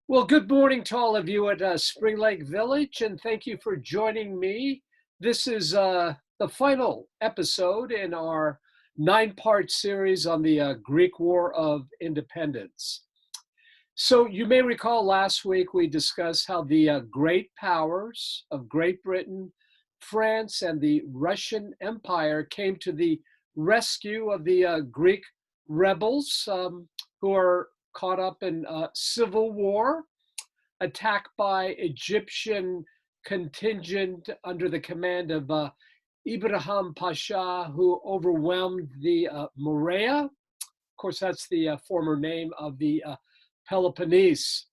Well, good morning to all of you at Spring Lake Village, and thank you for joining me. This is the final episode in our nine-part series on the Greek War of Independence. So, you may recall last week we discussed how the great powers of Great Britain, France, and the Russian Empire came to the rescue of the Greek rebels who are caught up in civil war attacked by Egyptian contingent under the command of Ibrahim Pasha, who overwhelmed the Morea. Of course, that's the former name of the Peloponnese.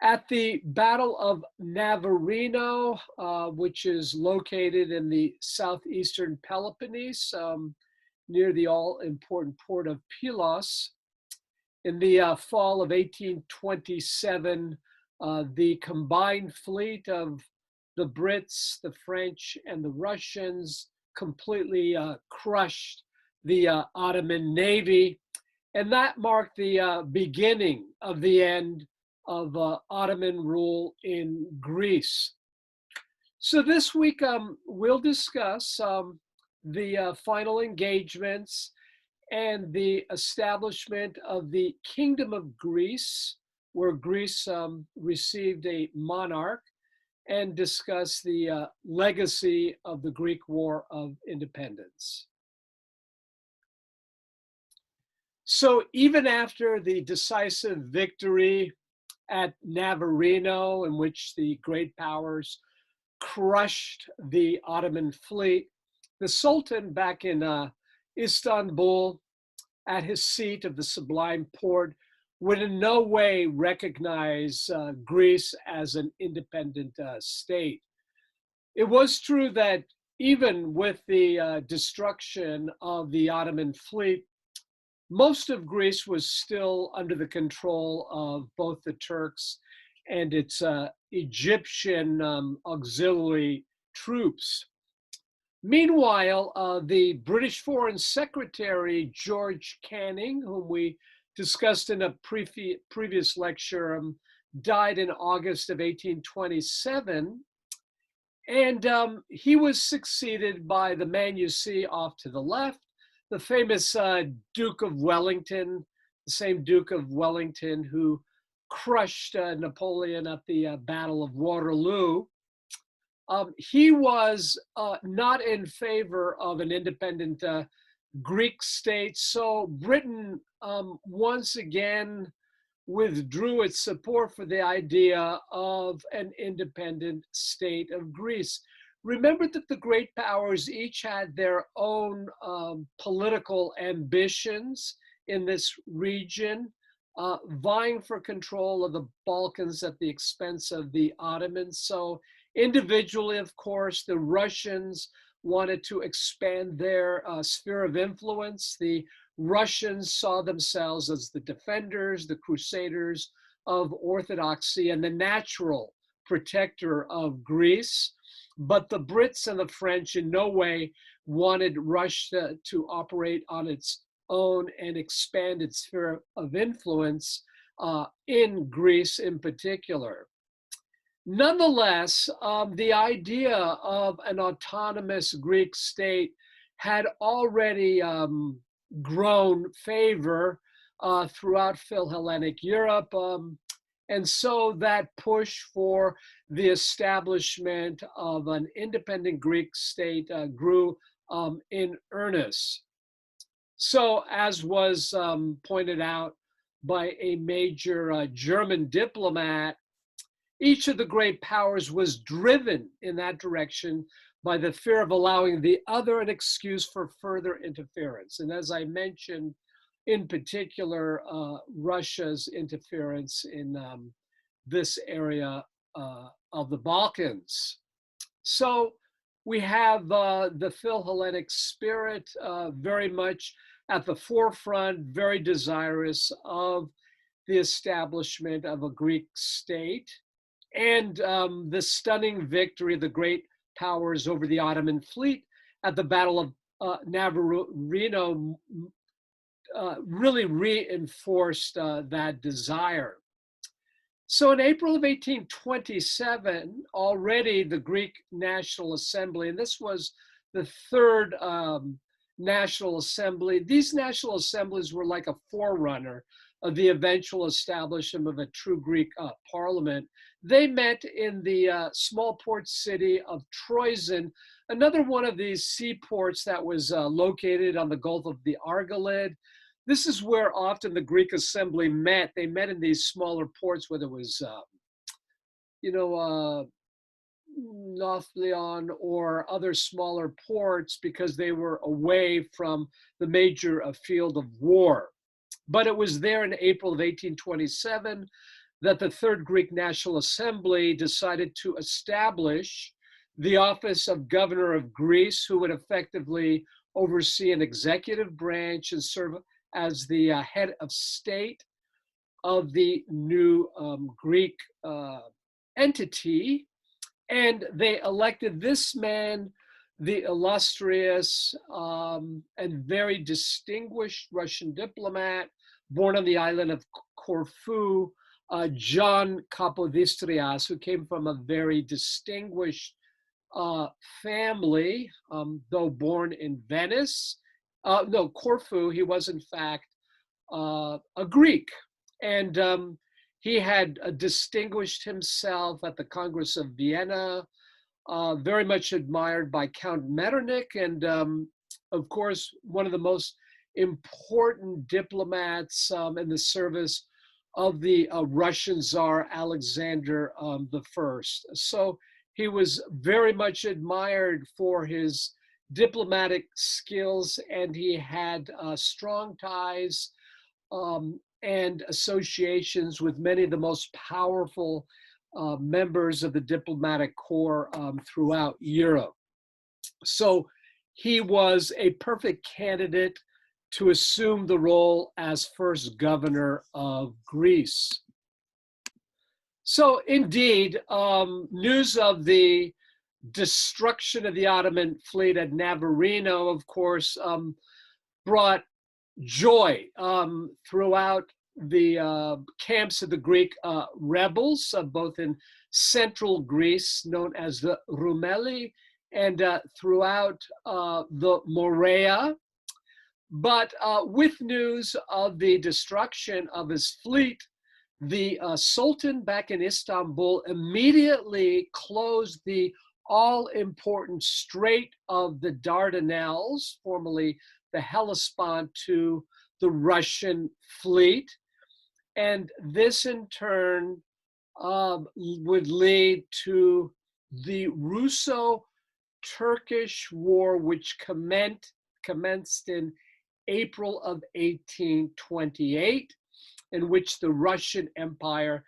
At the Battle of Navarino, which is located in the southeastern Peloponnese, near the all-important port of Pylos, in the fall of 1827, the combined fleet of the Brits, the French, and the Russians completely crushed the Ottoman Navy. And that marked the beginning of the end of Ottoman rule in Greece. So this week, we'll discuss the final engagements and the establishment of the Kingdom of Greece, where Greece received a monarch, and discuss the legacy of the Greek War of Independence. So even after the decisive victory at Navarino, in which the great powers crushed the Ottoman fleet, the Sultan back in Istanbul, at his seat of the Sublime Porte, would in no way recognize Greece as an independent state. It was true that even with the destruction of the Ottoman fleet, most of Greece was still under the control of both the Turks and its Egyptian auxiliary troops. Meanwhile, the British Foreign Secretary, George Canning, whom we discussed in a previous lecture, died in August of 1827. And he was succeeded by the man you see off to the left, the famous Duke of Wellington, the same Duke of Wellington who crushed Napoleon at the Battle of Waterloo. He was not in favor of an independent Greek state, so Britain once again withdrew its support for the idea of an independent state of Greece. Remember that the great powers each had their own political ambitions in this region, vying for control of the Balkans at the expense of the Ottomans. So individually, of course, the Russians wanted to expand their sphere of influence. The Russians saw themselves as the defenders, the crusaders of orthodoxy, and the natural protector of Greece. But the Brits and the French in no way wanted Russia to operate on its own and expand its sphere of influence in Greece in particular. Nonetheless, the idea of an autonomous Greek state had already grown favor throughout Phil-Hellenic Europe. And so that push for the establishment of an independent Greek state grew in earnest. So, as was pointed out by a major German diplomat, each of the great powers was driven in that direction by the fear of allowing the other an excuse for further interference. And as I mentioned, in particular, Russia's interference in this area of the Balkans. So we have the Phil-Hellenic spirit very much at the forefront, very desirous of the establishment of a Greek state, and the stunning victory of the great powers over the Ottoman fleet at the Battle of Navarino really reinforced that desire. So in April of 1827, already the Greek National Assembly, and this was the third National Assembly, these National Assemblies were like a forerunner of the eventual establishment of a true Greek parliament. They met in the small port city of Troezen, another one of these seaports that was located on the Gulf of the Argolid. This is where often the Greek assembly met. They met in these smaller ports, whether it was, you know, Nafplion or other smaller ports, because they were away from the major field of war. But it was there in April of 1827 that the Third Greek National Assembly decided to establish the office of governor of Greece, who would effectively oversee an executive branch and serve as the head of state of the new Greek entity. And they elected this man, the illustrious and very distinguished Russian diplomat, born on the island of Corfu, John Kapodistrias, who came from a very distinguished family, though born in Venice. No, Corfu, he was in fact a Greek. And he had distinguished himself at the Congress of Vienna, very much admired by Count Metternich, and of course, one of the most important diplomats in the service of the Russian Tsar Alexander I. So he was very much admired for his diplomatic skills, and he had strong ties and associations with many of the most powerful members of the diplomatic corps throughout Europe. So he was a perfect candidate to assume the role as first governor of Greece. So indeed, news of the destruction of the Ottoman fleet at Navarino, of course, brought joy throughout the camps of the Greek rebels, both in central Greece, known as the Roumeli, and throughout the Morea. But with news of the destruction of his fleet, the Sultan back in Istanbul immediately closed the all-important Strait of the Dardanelles, formerly the Hellespont, to the Russian fleet. And this in turn would lead to the Russo-Turkish War, which commenced in April of 1828, in which the Russian Empire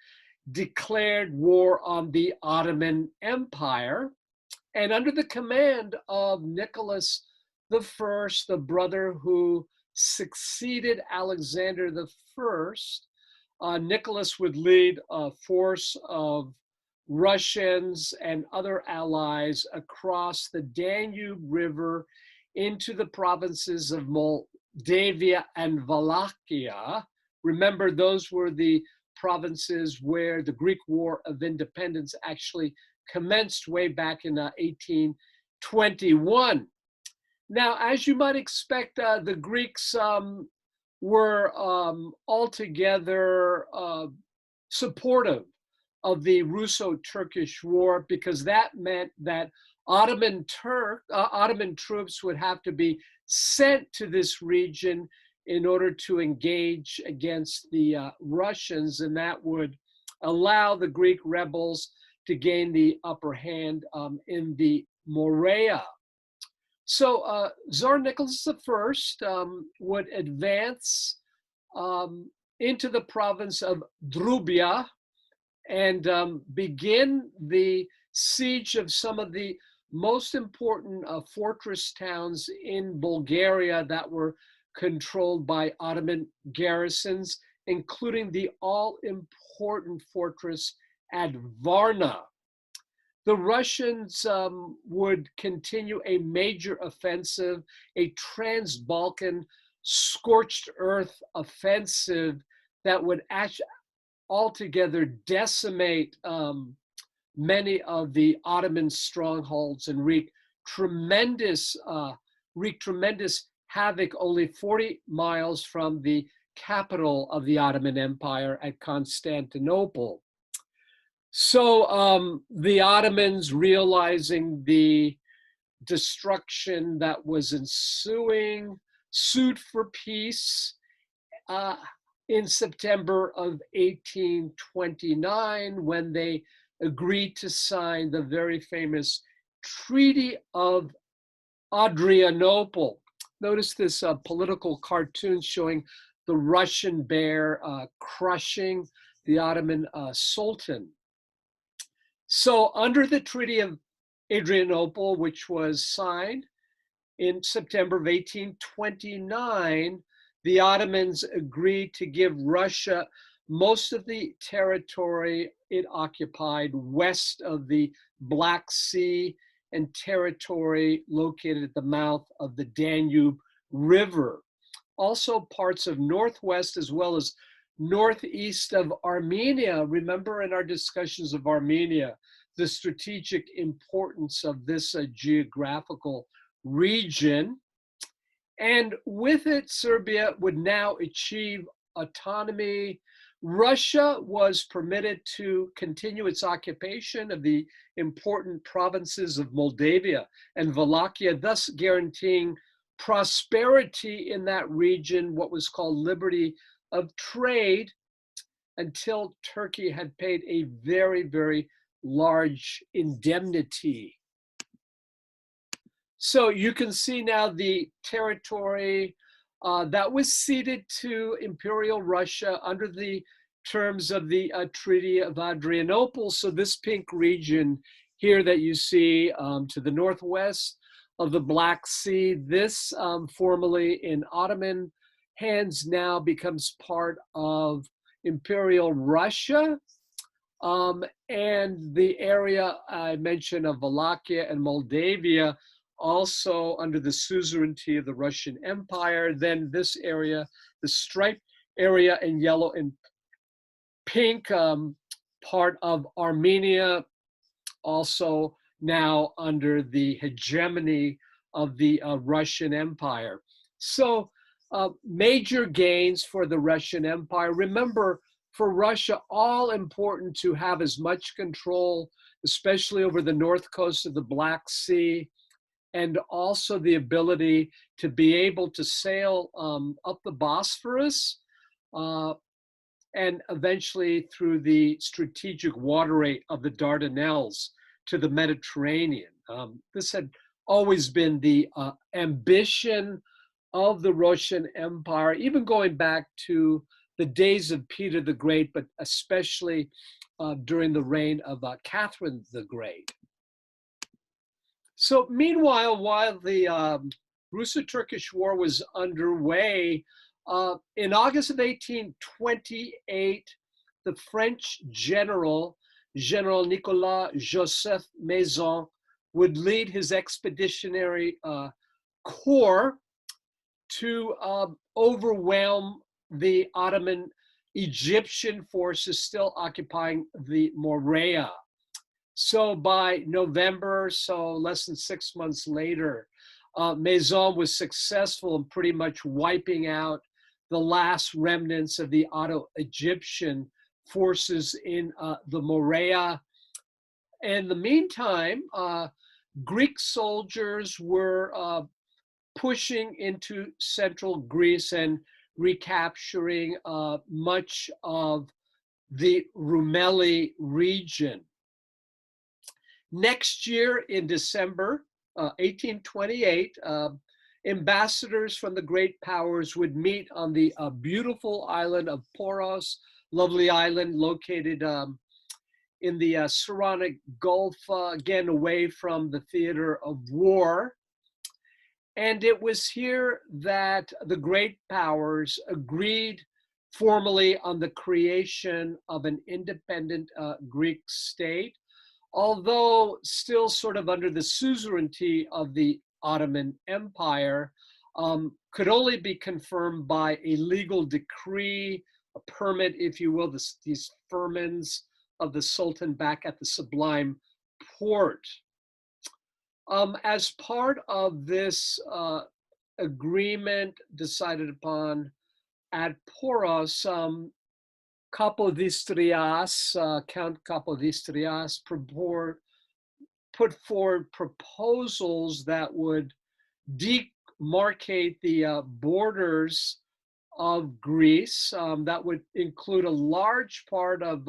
declared war on the Ottoman Empire. And under the command of Nicholas I, the brother who succeeded Alexander I, Nicholas would lead a force of Russians and other allies across the Danube River into the provinces of Moldavia and Wallachia. Remember, those were the provinces where the Greek War of Independence actually commenced way back in 1821. Now, as you might expect, the Greeks were altogether supportive of the Russo-Turkish War, because that meant that Ottoman troops would have to be sent to this region in order to engage against the Russians, and that would allow the Greek rebels to gain the upper hand in the Morea. So Tsar Nicholas I would advance into the province of Drubia and begin the siege of some of the most important fortress towns in Bulgaria that were controlled by Ottoman garrisons, including the all-important fortress at Varna. The Russians would continue a major offensive, a trans-Balkan scorched earth offensive that would altogether decimate many of the Ottoman strongholds and tremendous, wreak tremendous havoc only 40 miles from the capital of the Ottoman Empire at Constantinople. So the Ottomans, realizing the destruction that was ensuing, sued for peace in September of 1829, when they agreed to sign the very famous Treaty of Adrianople. Notice this political cartoon showing the Russian bear crushing the Ottoman Sultan. So under the Treaty of Adrianople, which was signed in September of 1829, the Ottomans agreed to give Russia most of the territory it occupied west of the Black Sea and territory located at the mouth of the Danube River. Also parts of northwest as well as northeast of Armenia. Remember in our discussions of Armenia, the strategic importance of this geographical region. And with it, Serbia would now achieve autonomy. Russia was permitted to continue its occupation of the important provinces of Moldavia and Wallachia, thus guaranteeing prosperity in that region, what was called liberty of trade, until Turkey had paid a very, very large indemnity. So you can see now the territory that was ceded to Imperial Russia under the terms of the Treaty of Adrianople. So this pink region here that you see to the northwest of the Black Sea, this formerly in Ottoman hands now becomes part of Imperial Russia. And the area I mentioned of Wallachia and Moldavia, also under the suzerainty of the Russian Empire. Then this area, the striped area in yellow and pink, part of Armenia, also now under the hegemony of the Russian Empire. So major gains for the Russian Empire. Remember, for Russia, all important to have as much control, especially over the north coast of the Black Sea, and also the ability to be able to sail up the Bosphorus and eventually through the strategic waterway of the Dardanelles to the Mediterranean. This had always been the ambition of the Russian Empire, even going back to the days of Peter the Great, but especially during the reign of Catherine the Great. So meanwhile, while the Russo-Turkish War was underway, in August of 1828, the French General Nicolas Joseph Maison would lead his expeditionary corps to overwhelm the Ottoman Egyptian forces still occupying the Morea. So by November, so less than 6 months later, Maison was successful in pretty much wiping out the last remnants of the Otto-Egyptian forces in the Morea. In the meantime, Greek soldiers were pushing into central Greece and recapturing much of the Rumeli region. Next year in December 1828, ambassadors from the great powers would meet on the beautiful island of Poros, lovely island located in the Saronic Gulf, again away from the theater of war. And it was here that the great powers agreed formally on the creation of an independent Greek state, although still sort of under the suzerainty of the Ottoman Empire, could only be confirmed by a legal decree a permit, if you will, these firmans of the Sultan back at the Sublime Porte. As part of this agreement decided upon at Poros, Kapodistrias, Count Kapodistrias, put forward proposals that would demarcate the borders of Greece. That would include a large part of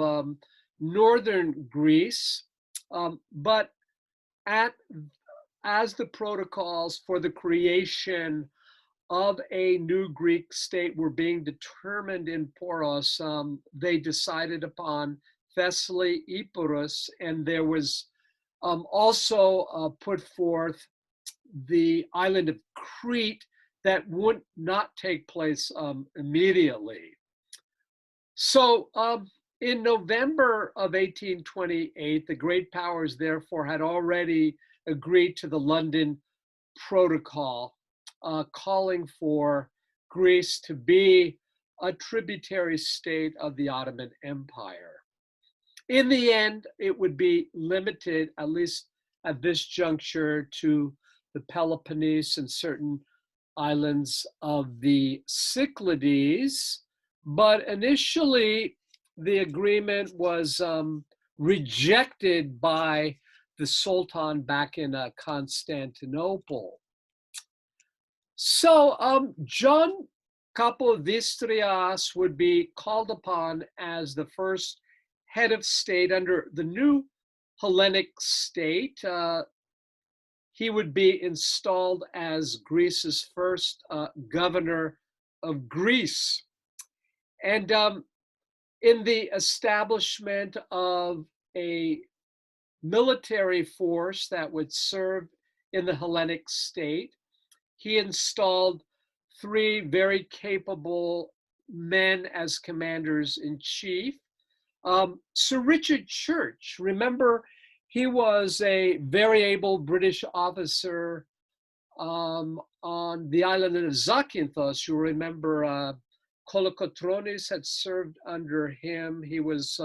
northern Greece, but as the protocols for the creation of a new Greek state were being determined in Poros, they decided upon Thessaly, Epirus, and there was also put forth the island of Crete that would not take place immediately. So in November of 1828, the great powers therefore had already agreed to the London Protocol, calling for Greece to be a tributary state of the Ottoman Empire. In the end, it would be limited, at least at this juncture, to the Peloponnese and certain islands of the Cyclades. But initially, the agreement was rejected by the Sultan back in Constantinople. So John Kapodistrias would be called upon as the first head of state under the new Hellenic state. He would be installed as Greece's first governor of Greece. And in the establishment of a military force that would serve in the Hellenic state, he installed 3 very capable men as commanders in chief. Sir Richard Church, remember, he was a very able British officer on the island of Zakynthos. You remember Kolokotronis had served under him. He was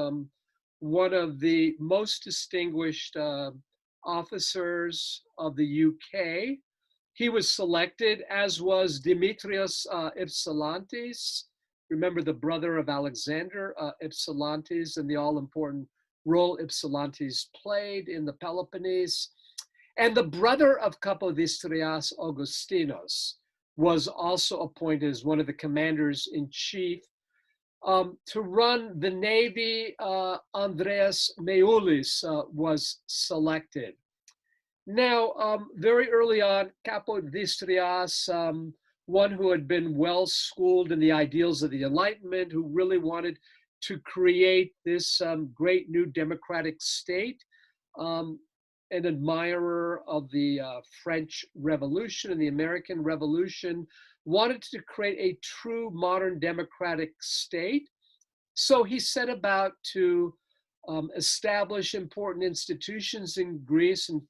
one of the most distinguished officers of the UK. He was selected, as was Demetrios Ypsilantis. Remember, the brother of Alexander Ypsilantis and the all-important role Ypsilantis played in the Peloponnese. And the brother of Kapodistrias, Augustinos, was also appointed as one of the commanders in chief. To run the navy, Andreas Meulis was selected. Now, very early on, Kapodistrias, one who had been well schooled in the ideals of the Enlightenment, who really wanted to create this great new democratic state, an admirer of the French Revolution and the American Revolution, wanted to create a true modern democratic state. So he set about to establish important institutions in Greece, and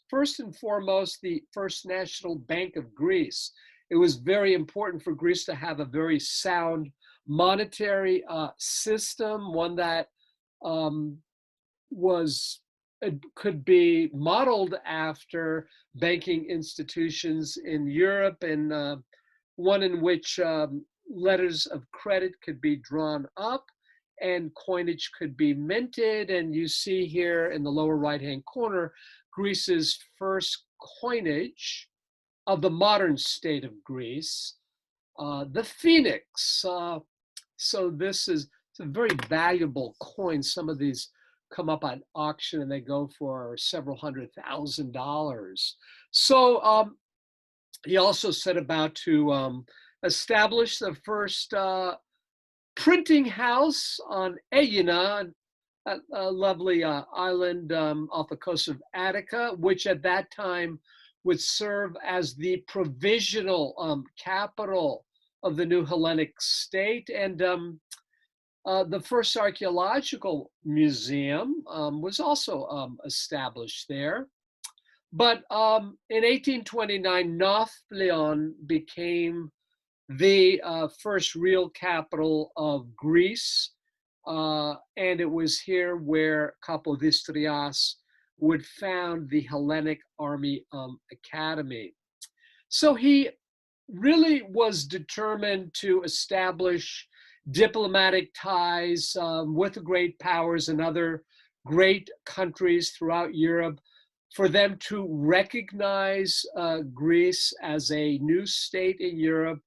first and foremost, the First National Bank of Greece. It was very important for Greece to have a very sound monetary system, one that could be modeled after banking institutions in Europe, and one in which letters of credit could be drawn up and coinage could be minted. And you see here in the lower right-hand corner, Greece's first coinage of the modern state of Greece, the phoenix. So this is a very valuable coin. Some of these come up at auction and they go for several $100,000. So he also set about to establish the first printing house on Aegina, a lovely island off the coast of Attica, which at that time would serve as the provisional capital of the new Hellenic state. And the first archaeological museum was also established there. But in 1829, Nafplion became the first real capital of Greece. And it was here where Kapodistrias would found the Hellenic Army Academy. So he really was determined to establish diplomatic ties with the great powers and other great countries throughout Europe for them to recognize Greece as a new state in Europe,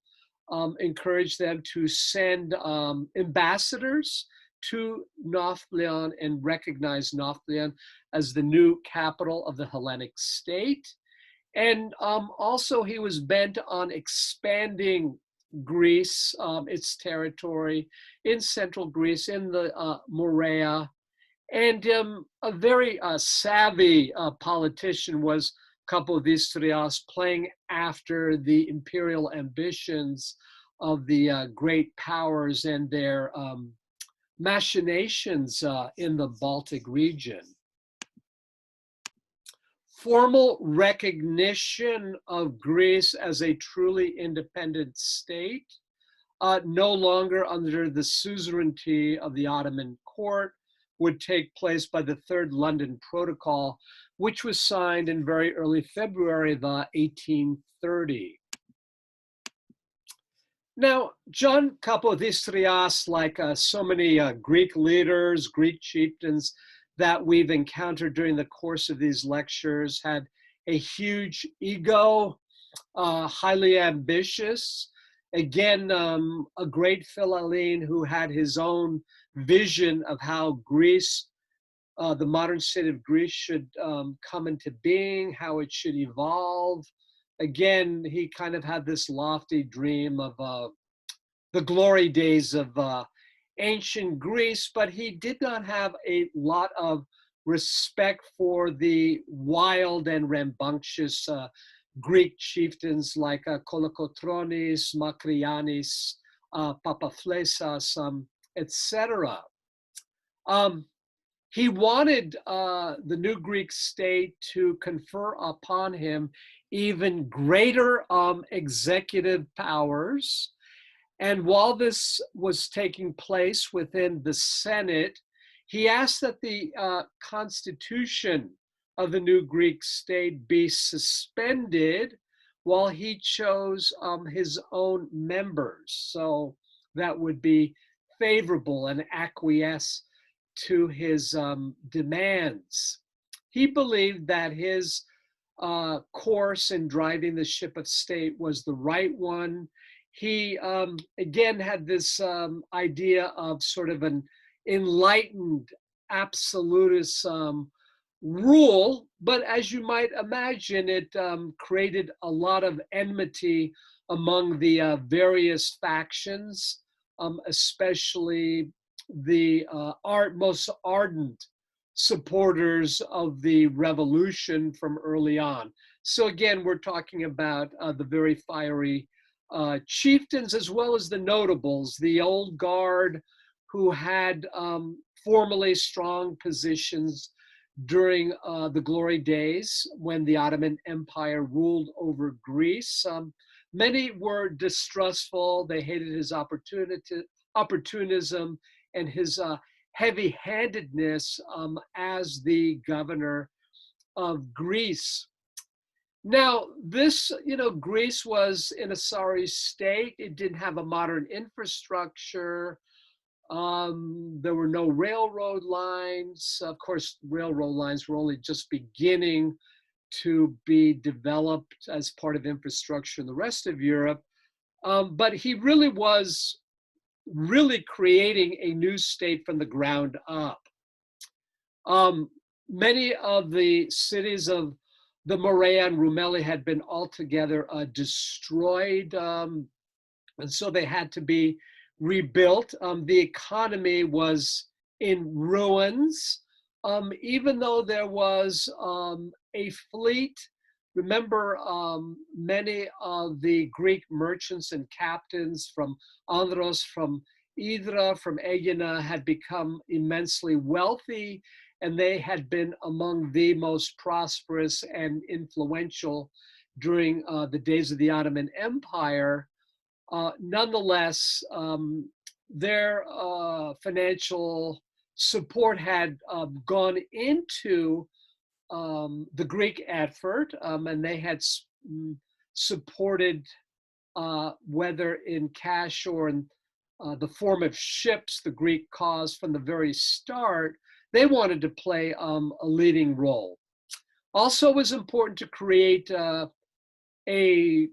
encourage them to send ambassadors to Nafplion and recognize Nafplion as the new capital of the Hellenic state. And also, he was bent on expanding Greece, its territory in central Greece, in the Morea. And a very savvy politician was Kapodistrias, playing after the imperial ambitions of the great powers and their machinations in the Baltic region. Formal recognition of Greece as a truly independent state, no longer under the suzerainty of the Ottoman court, would take place by the Third London Protocol, which was signed in very early February of 1830. Now, John Kapodistrias, like so many Greek leaders, Greek chieftains that we've encountered during the course of these lectures, had a huge ego, highly ambitious. Again, a great Philhellene who had his own vision of how Greece, the modern state of Greece, should come into being, how it should evolve. Again, he kind of had this lofty dream of the glory days of ancient Greece, but he did not have a lot of respect for the wild and rambunctious Greek chieftains like Kolokotronis, Makrianis, Papaflesas, etc. He wanted the new Greek state to confer upon him even greater executive powers. And while this was taking place within the Senate, he asked that the constitution of the new Greek state be suspended while he chose his own members. So that would be favorable and acquiesce to his demands. He believed that his course in driving the ship of state was the right one. He, again, had this idea of sort of an enlightened absolutist rule, but as you might imagine, it created a lot of enmity among the various factions, especially the most ardent supporters of the revolution from early on. So again, we're talking about the very fiery chieftains as well as the notables, the old guard who had formerly strong positions during the glory days when the Ottoman Empire ruled over Greece. Many were distrustful. They hated his opportunism and his heavy-handedness as the governor of Greece. Now, this, Greece was in a sorry state. It didn't have a modern infrastructure. There were no railroad lines. Of course, railroad lines were only just beginning to be developed as part of infrastructure in the rest of Europe. But he really was creating a new state from the ground up. Many of the cities of the Morea and Rumeli had been altogether destroyed, and so they had to be rebuilt. The economy was in ruins, even though there was a fleet. Remember, many of the Greek merchants and captains from Andros, from Hydra, from Aegina had become immensely wealthy, and they had been among the most prosperous and influential during the days of the Ottoman Empire. Nonetheless, their financial support had gone into the Greek effort, and they had supported, whether in cash or in the form of ships, the Greek cause from the very start. They wanted to play a leading role. Also, it was important to create a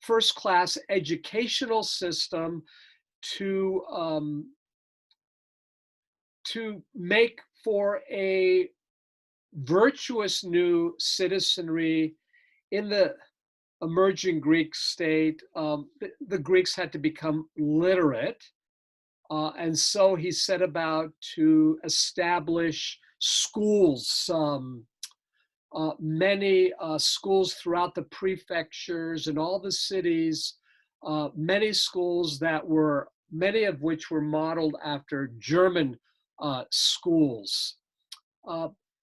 first-class educational system to make for a virtuous new citizenry in the emerging Greek state. The Greeks had to become literate, and so he set about to establish schools, many schools throughout the prefectures and all the cities, many schools many of which were modeled after German schools.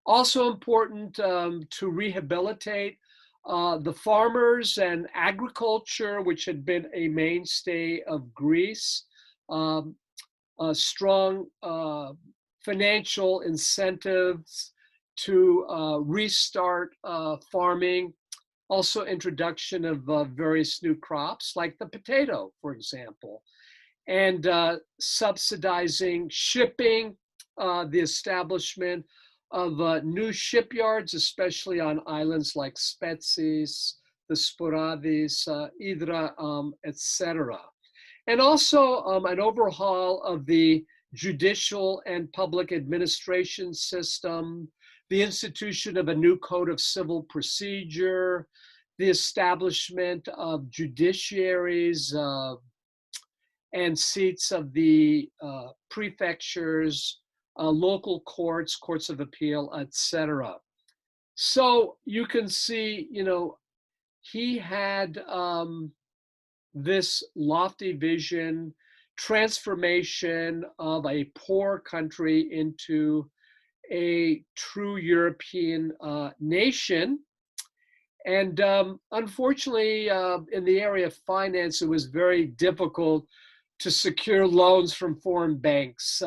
Also important to rehabilitate the farmers and agriculture, which had been a mainstay of Greece. Strong financial incentives to restart farming. Also introduction of various new crops like the potato, for example, and subsidizing shipping, the establishment of new shipyards, especially on islands like Spetses, the Sporadis, Hydra, etc. And also an overhaul of the judicial and public administration system, the institution of a new code of civil procedure, the establishment of judiciaries and seats of the prefectures, local courts, courts of appeal, etc. So you can see, he had this lofty vision, transformation of a poor country into a true European nation. And unfortunately, in the area of finance, it was very difficult to secure loans from foreign banks.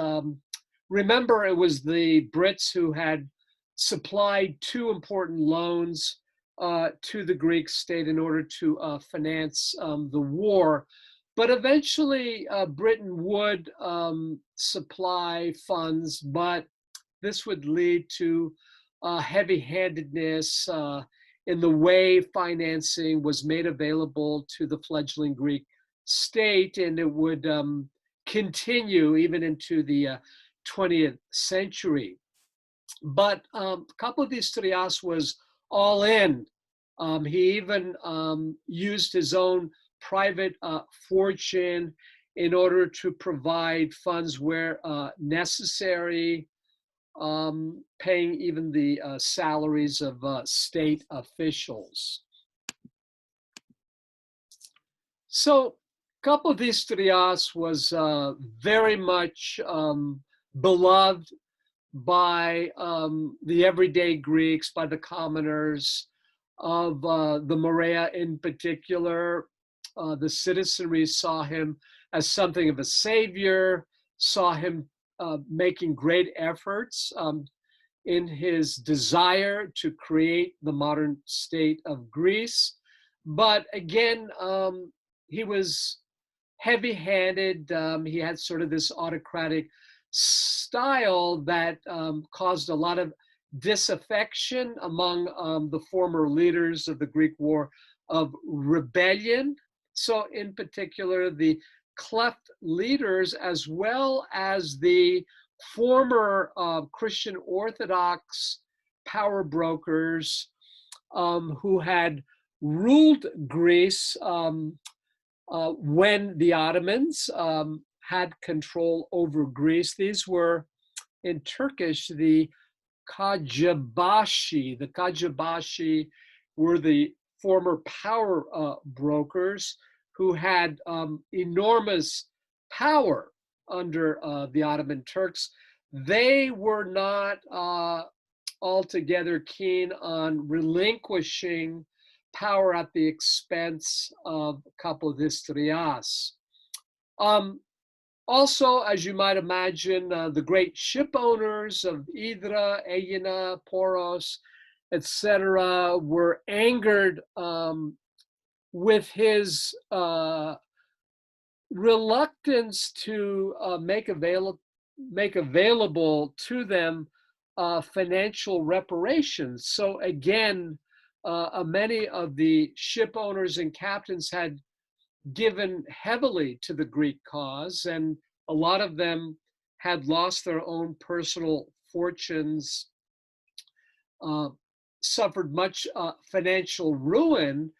Remember, it was the Brits who had supplied two important loans to the Greek state in order to finance the war. But eventually, Britain would supply funds, but this would lead to heavy-handedness in the way financing was made available to the fledgling Greek state, and it would continue even into the 20th century. But Kapodistrias was all in. He even used his own private fortune in order to provide funds where necessary, paying even the salaries of state officials. So Kapodistrias was very much beloved by the everyday Greeks, by the commoners of the Morea in particular. The citizenry saw him as something of a savior, saw him making great efforts in his desire to create the modern state of Greece. But again, he was heavy-handed. He had sort of this autocratic style that caused a lot of disaffection among the former leaders of the Greek War of Rebellion. So in particular, the cleft leaders, as well as the former Christian Orthodox power brokers who had ruled Greece when the Ottomans had control over Greece. These were, in Turkish, the Kajabashi. The Kajabashi were the former power brokers who had enormous power under the Ottoman Turks. They were not altogether keen on relinquishing power at the expense of Kapodistrias. Um, Also, as you might imagine, the great ship owners of Hydra, Aegina, Poros, etc., were angered with his reluctance to make available to them financial reparations. So again, many of the ship owners and captains had given heavily to the Greek cause, and a lot of them had lost their own personal fortunes, uh, suffered much financial ruin,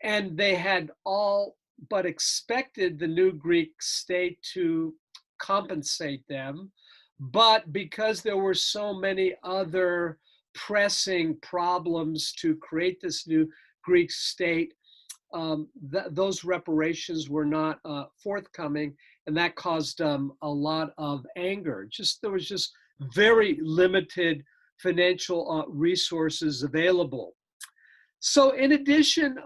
and they had all but expected the new Greek state to compensate them. But because there were so many other pressing problems to create this new Greek state, those reparations were not forthcoming, and that caused a lot of anger. There was just very limited financial resources available. So, in addition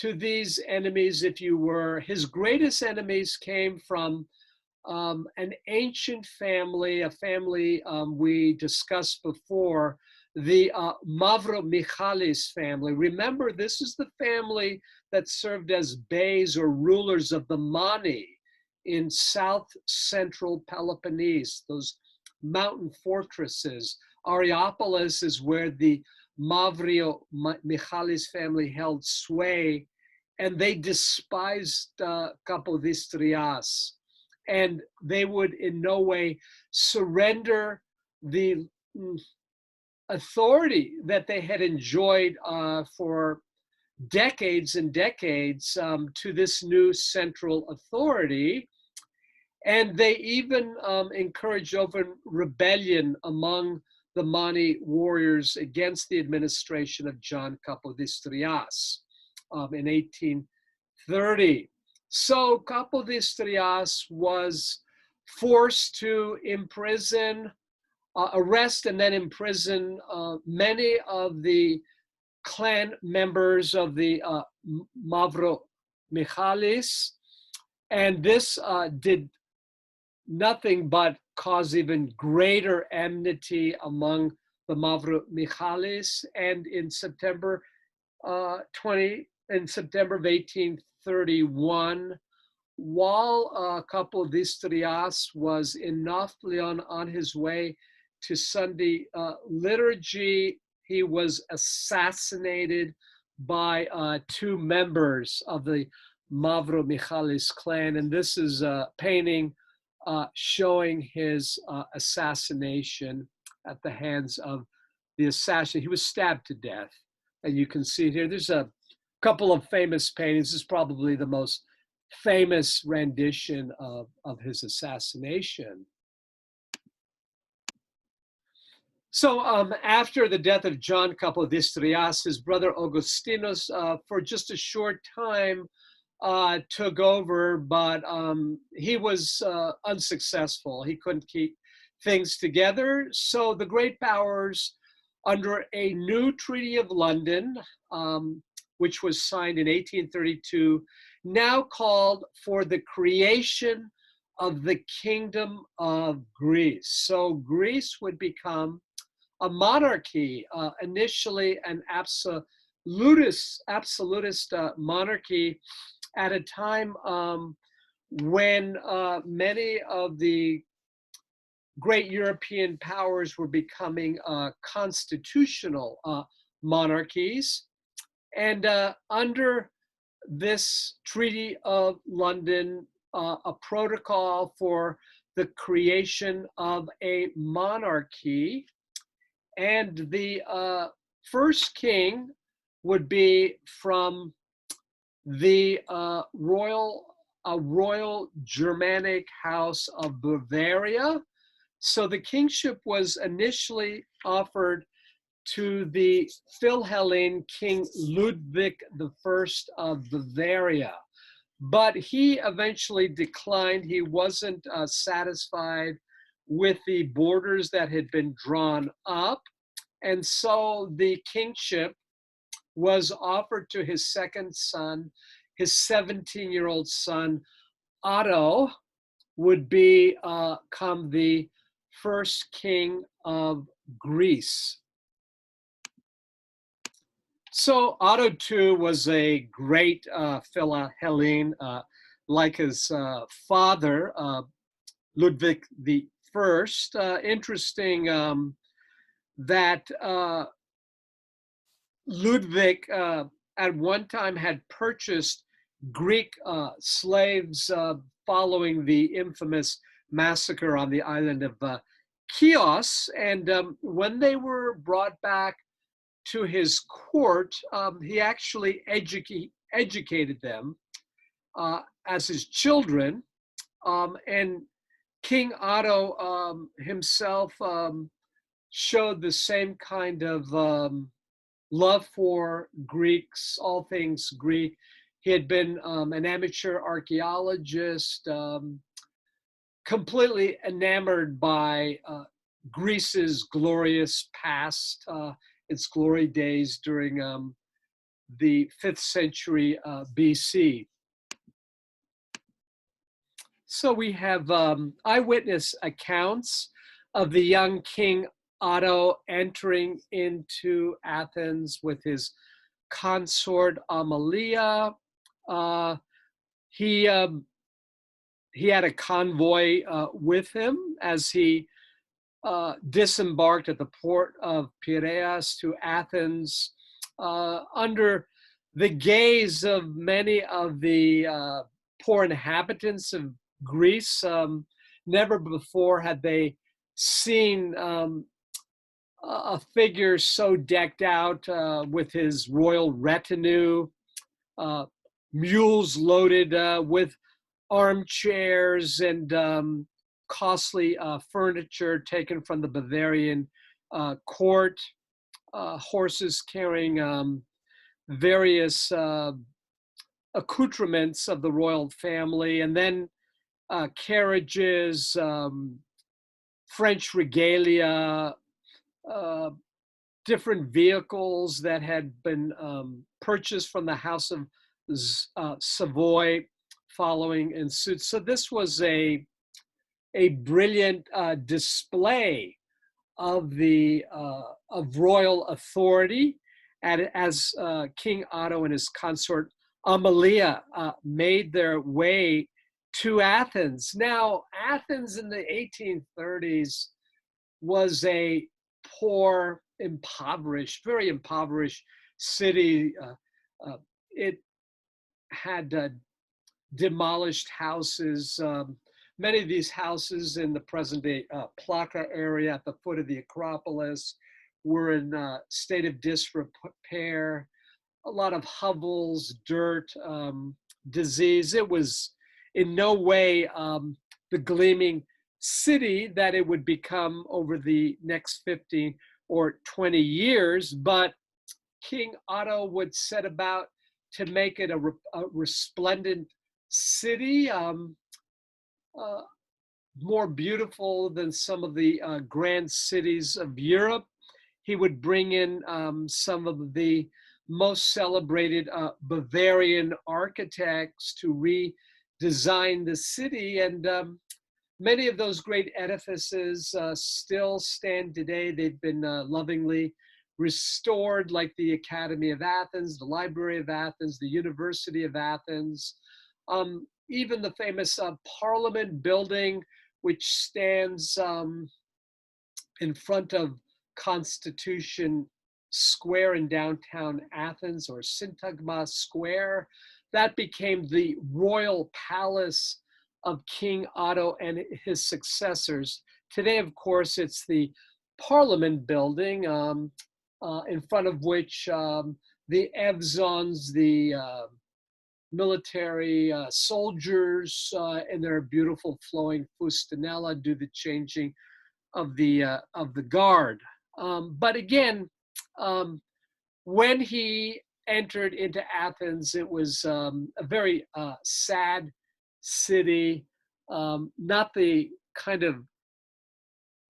to these enemies, if you were, his greatest enemies came from an ancient family, a family we discussed before, the Mavromichalis family. Remember, this is the family that served as beys or rulers of the Mani in south central Peloponnese, those mountain fortresses. Areopolis is where the Mavromichalis family held sway, and they despised Kapodistrias, and they would in no way surrender the authority that they had enjoyed for decades and decades to this new central authority. And they even encouraged open rebellion among the Mani warriors against the administration of John Kapodistrias in 1830. So Kapodistrias was forced to arrest and then imprison many of the clan members of the Mavromichalis, and this did nothing but cause even greater enmity among the Mavromichalis. And in September of 1831, while Kapodistrias was in Nafplion on his way to Sunday liturgy, he was assassinated by two members of the Mavromichalis clan. And this is a painting showing his assassination at the hands of the assassin. He was stabbed to death. And you can see it here. There's a couple of famous paintings. This is probably the most famous rendition of his assassination. So after the death of John Kapodistrias, his brother Augustinus, for just a short time, took over, but he was unsuccessful. He couldn't keep things together. So the great powers, under a new Treaty of London, which was signed in 1832, now called for the creation of the Kingdom of Greece. So Greece would become a monarchy, initially an absolutist monarchy, at a time when many of the great European powers were becoming constitutional monarchies. And under this Treaty of London, a protocol for the creation of a monarchy, and the first king would be from the royal Germanic house of Bavaria. So the kingship was initially offered to the Philhellene King Ludwig I of Bavaria, but he eventually declined. He wasn't satisfied with the borders that had been drawn up, and so the kingship was offered to his second son. His 17-year-old son, Otto, would become the first king of Greece. So Otto too was a great Philhellene, like his father, Ludwig the First. Interesting that Ludwig at one time had purchased Greek slaves following the infamous massacre on the island of Chios. And when they were brought back to his court, he actually educated them as his children. And King Otto himself showed the same kind of love for Greeks, all things Greek. He had been an amateur archaeologist, completely enamored by Greece's glorious past, its glory days during the 5th century BC. So we have eyewitness accounts of the young King Otto entering into Athens with his consort Amalia. He had a convoy with him as he disembarked at the port of Piraeus to Athens under the gaze of many of the poor inhabitants of Greece. Never before had they seen a figure so decked out with his royal retinue, mules loaded with armchairs and costly furniture taken from the Bavarian court, horses carrying various accoutrements of the royal family, and then carriages, French regalia, different vehicles that had been purchased from the House of Savoy following in suit. So this was a brilliant display of the of royal authority, and as King Otto and his consort Amalia made their way to Athens. Now, Athens in the 1830s was a poor, impoverished, very impoverished city. It had demolished houses. Many of these houses in the present-day Plaka area at the foot of the Acropolis were in a state of disrepair. A lot of hovels, dirt, disease. It was in no way the gleaming city that it would become over the next 15 or 20 years, but King Otto would set about to make it a resplendent city, more beautiful than some of the grand cities of Europe. He would bring in some of the most celebrated Bavarian architects to redesign the city, and many of those great edifices still stand today. They've been lovingly restored, like the Academy of Athens, the Library of Athens, the University of Athens, even the famous Parliament building, which stands in front of Constitution Square in downtown Athens, or Syntagma Square. That became the royal palace of King Otto and his successors. Today, of course, it's the Parliament building, in front of which the Evzons, the military soldiers in their beautiful flowing fustanella do the changing of the guard. But again, when he entered into Athens, it was a very sad city, not the kind of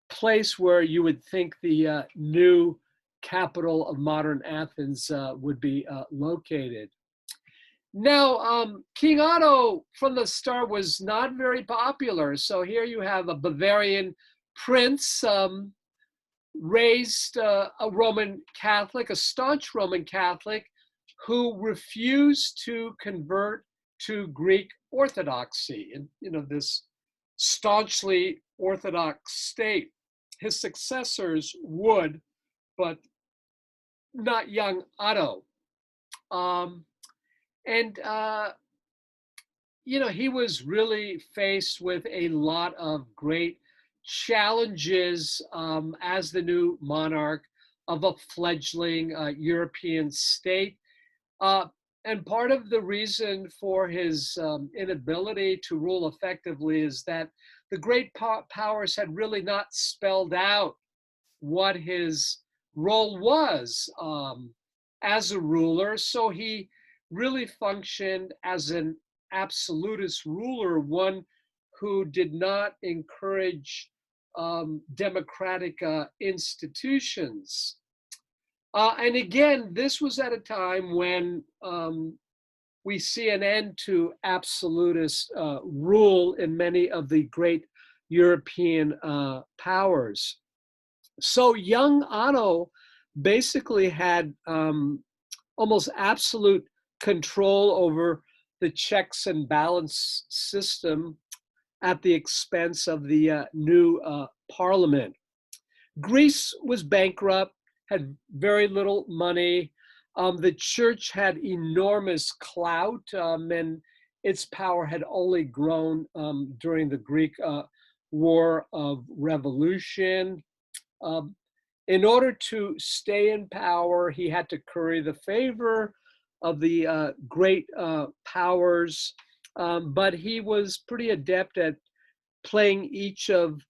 place where you would think the new capital of modern Athens would be located. Now, King Otto from the start was not very popular. So here you have a Bavarian prince raised a Roman Catholic, a staunch Roman Catholic, who refused to convert to Greek Orthodoxy, and this staunchly Orthodox state. His successors would, but not young Otto. He was really faced with a lot of great challenges as the new monarch of a fledgling European state. And part of the reason for his inability to rule effectively is that the great powers had really not spelled out what his role was as a ruler. So he really functioned as an absolutist ruler, one who did not encourage democratic institutions. And again, this was at a time when we see an end to absolutist rule in many of the great European powers. So young Otto basically had almost absolute control over the checks and balance system at the expense of the new parliament. Greece was bankrupt, had very little money. The church had enormous clout, and its power had only grown during the Greek War of Revolution. In order to stay in power, he had to curry the favor of the great powers, but he was pretty adept at playing each of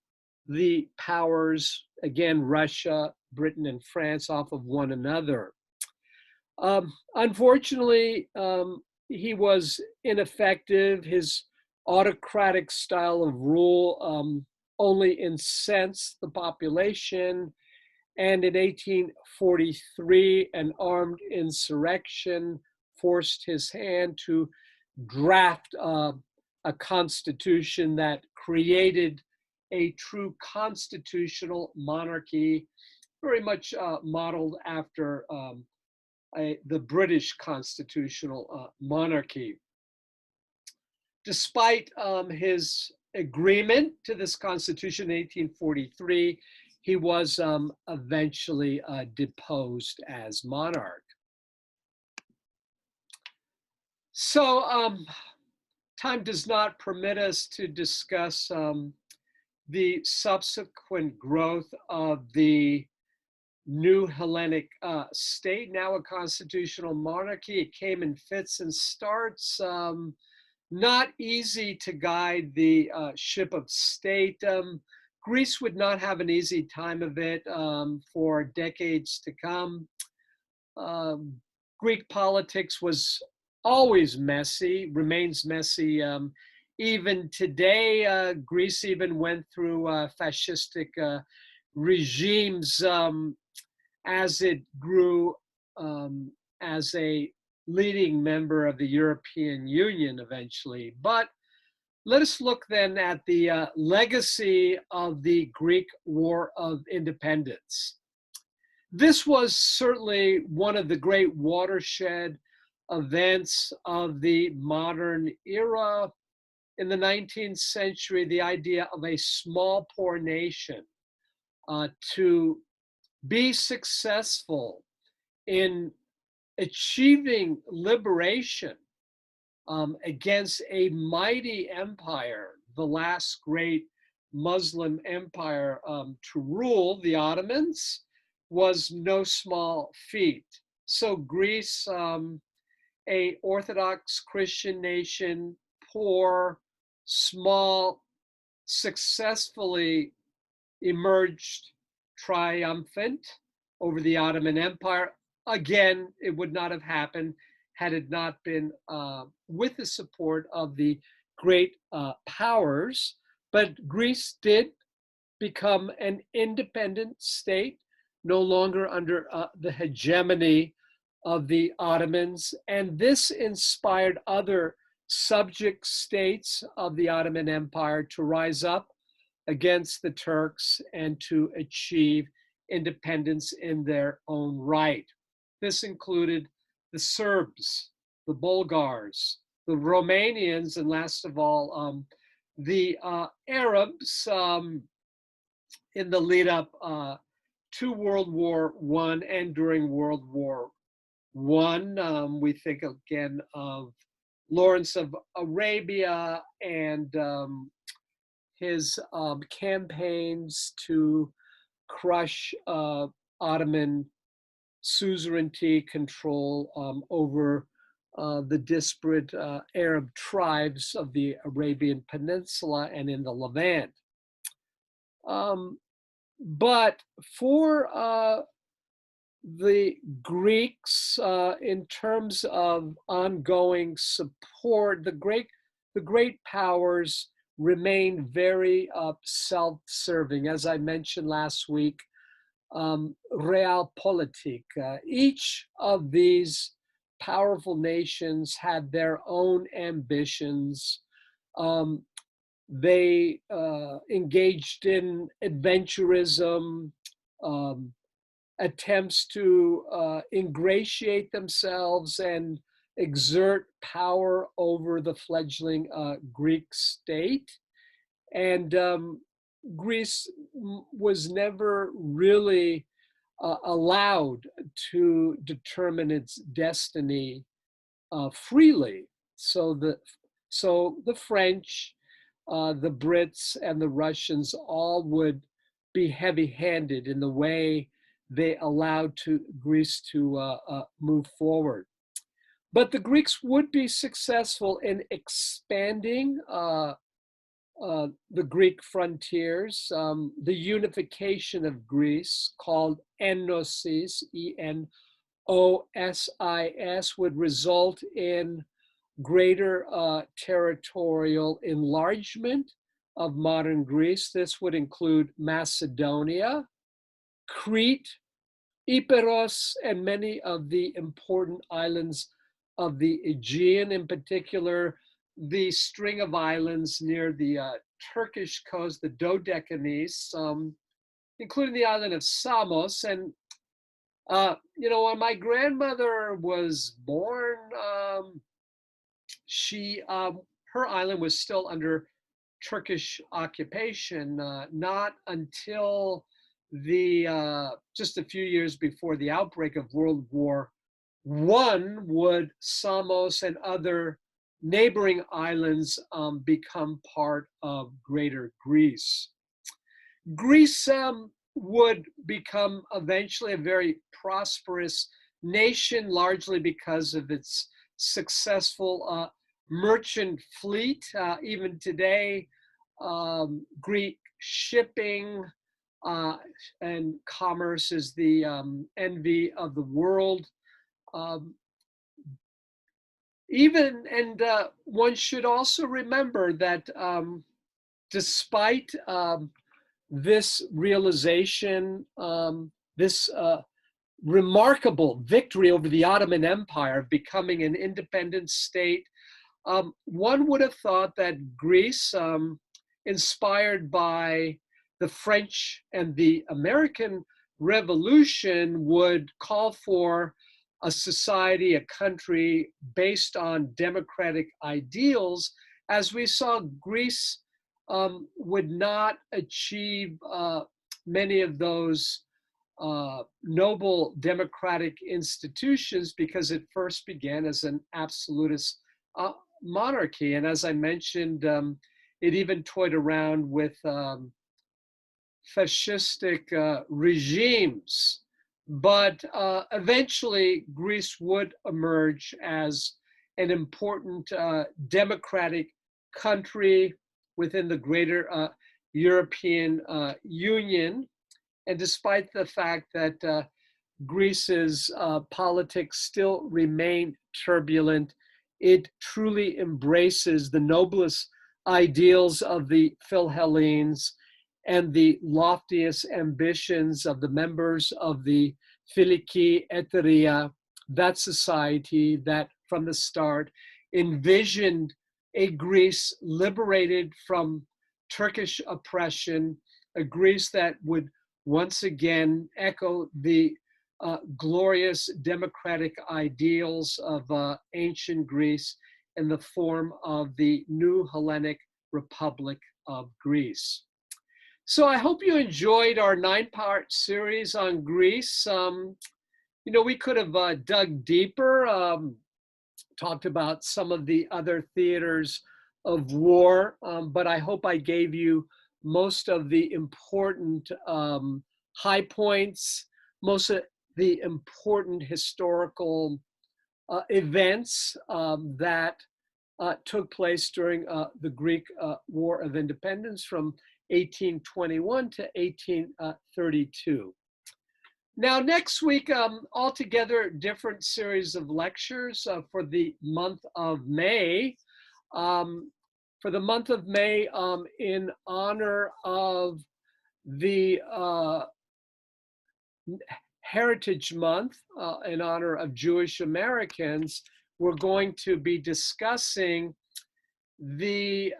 the powers, again, Russia, Britain, and France, off of one another. Unfortunately, he was ineffective. His autocratic style of rule only incensed the population. And in 1843, an armed insurrection forced his hand to draft a constitution that created a true constitutional monarchy, very much modeled after the British constitutional monarchy. Despite his agreement to this constitution in 1843, he was eventually deposed as monarch. So time does not permit us to discuss the subsequent growth of the new Hellenic state, now a constitutional monarchy. It came in fits and starts. Not easy to guide the ship of state. Greece would not have an easy time of it for decades to come. Greek politics was always messy, remains messy. Even today, Greece even went through fascistic regimes as it grew as a leading member of the European Union eventually. But let us look then at the legacy of the Greek War of Independence. This was certainly one of the great watershed events of the modern era. In the 19th century, the idea of a small, poor nation to be successful in achieving liberation against a mighty empire, the last great Muslim empire to rule, the Ottomans, was no small feat. So Greece, a Orthodox Christian nation, poor, small, successfully emerged triumphant over the Ottoman Empire. Again, it would not have happened had it not been with the support of the great powers. But Greece did become an independent state no longer under the hegemony of the Ottomans. And this inspired other subject states of the Ottoman Empire to rise up against the Turks and to achieve independence in their own right. This included the Serbs, the Bulgars, the Romanians, and last of all, the Arabs in the lead up to World War I and during World War I. We think again of Lawrence of Arabia and his campaigns to crush Ottoman suzerainty control over the disparate Arab tribes of the Arabian Peninsula and in the Levant. But for the Greeks, in terms of ongoing support, the great powers remain very self-serving. As I mentioned last week, realpolitik. Each of these powerful nations had their own ambitions. They engaged in adventurism, attempts to ingratiate themselves and exert power over the fledgling Greek state. And Greece was never really allowed to determine its destiny freely. So the French, the Brits, and the Russians all would be heavy-handed in the way they allowed Greece to move forward. But the Greeks would be successful in expanding the Greek frontiers. The unification of Greece, called Enosis, Enosis, would result in greater territorial enlargement of modern Greece. This would include Macedonia, Crete, Epirus, and many of the important islands of the Aegean, in particular, the string of islands near the Turkish coast, the Dodecanese, including the island of Samos. And, when my grandmother was born, her island was still under Turkish occupation, not until just a few years before the outbreak of World War I would Samos and other neighboring islands become part of Greater Greece. Greece would become eventually a very prosperous nation, largely because of its successful merchant fleet. Even today, Greek shipping and commerce is the envy of the world. One should also remember that despite this realization, this remarkable victory over the Ottoman Empire, becoming an independent state, one would have thought that Greece, inspired by the French and the American Revolution, would call for a society, a country based on democratic ideals. As we saw, Greece would not achieve many of those noble democratic institutions because it first began as an absolutist monarchy. And as I mentioned, it even toyed around with fascistic regimes. But eventually, Greece would emerge as an important democratic country within the greater European Union. And despite the fact that Greece's politics still remain turbulent, it truly embraces the noblest ideals of the Philhellenes and the loftiest ambitions of the members of the Filiki Eteria, that society that from the start envisioned a Greece liberated from Turkish oppression, a Greece that would once again echo the glorious democratic ideals of ancient Greece in the form of the new Hellenic Republic of Greece. So I hope you enjoyed our 9-part series on Greece. We could have dug deeper, talked about some of the other theaters of war, but I hope I gave you most of the important high points, most of the important historical events that took place during the Greek War of Independence from 1821 to 1832. Now, next week, altogether different series of lectures for the month of May. For the month of May, in honor of the Heritage Month, in honor of Jewish Americans, we're going to be discussing the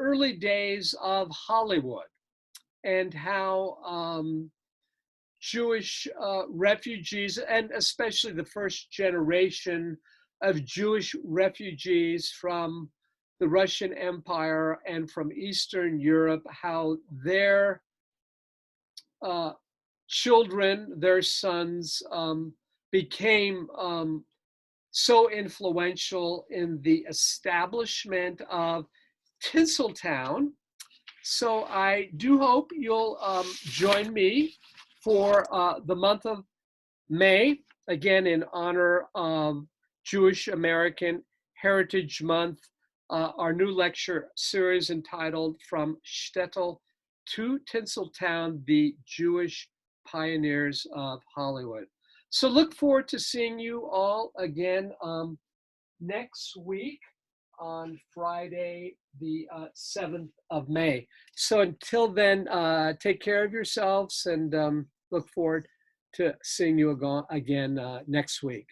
early days of Hollywood and how Jewish refugees, and especially the first generation of Jewish refugees from the Russian Empire and from Eastern Europe, how their children, their sons, became so influential in the establishment of Tinseltown. So I do hope you'll join me for the month of May, again in honor of Jewish American Heritage Month, our new lecture series entitled From Shtetl to Tinseltown, the Jewish Pioneers of Hollywood. So look forward to seeing you all again next week on Friday, the 7th of May. So until then, take care of yourselves and look forward to seeing you again next week.